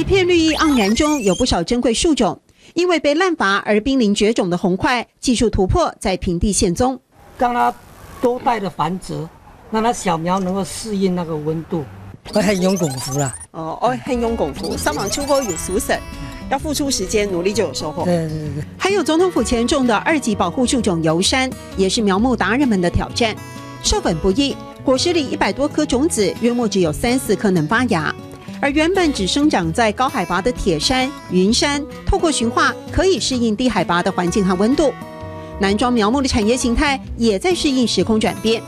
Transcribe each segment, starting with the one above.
片绿意盎然中，有不少珍贵树种，因为被滥伐而濒临绝种的红桧，技术突破在平地现踪。让它多代的繁殖，让它小苗能够适应那个温度。我很用功夫啦。我很用功夫，上网秋波有熟省，要付出时间，努力就有收获。对。还有总统府前种的2级保护树种油杉，也是苗木达人们的挑战。授粉不易，果实里100多颗种子，约莫只有3-4颗能发芽。而原本只生长在高海拔的铁杉、云杉，透过驯化可以适应低海拔的环境和温度。南庄苗木的产业形态也在适应时空转变。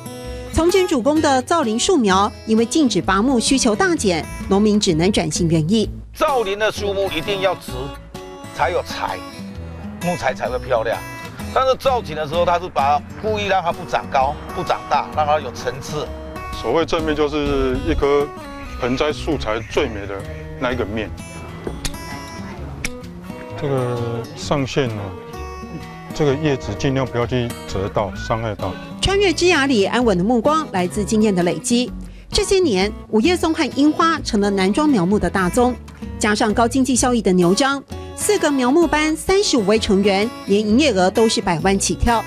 从前主攻的造林树苗，因为禁止伐木，需求大减，农民只能转型园艺。造林的树木一定要直，才有材，木材才会漂亮。但是造景的时候，它是故意让它不长高、不长大，让它有层次。所谓正面就是一棵盆栽素材最美的那一个面。这个上线呢，这个叶子尽量不要去折到、伤害到。穿越枝桠里安稳的目光，来自经验的累积。这些年，五叶松和樱花成了南庄苗木的大宗，加上高经济效益的牛樟，4个苗木班35位成员，年营业额都是100万起跳。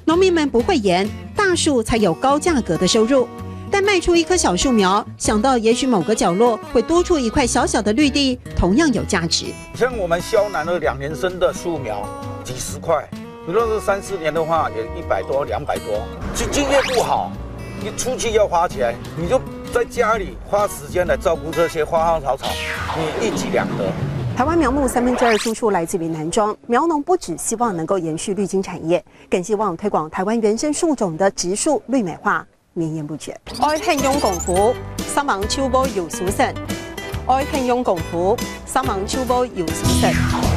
农民们不会言，大树才有高价格的收入。但卖出一棵小树苗，想到也许某个角落会多出一块小小的绿地，同样有价值。像我们萧南的2年生的树苗，几十块。你若是3-4年的话，也100多、200多。经验不好，你出去要花钱，你就在家里花时间来照顾这些花花草草，你一举两得。台湾苗木2/3输出来自于南庄，苗农不只希望能够延续绿金产业，更希望推广台湾原生树种的植树绿美化，绵延不绝。我很用功夫，上网秋波有熟省。我很用功夫，上网秋波有熟省。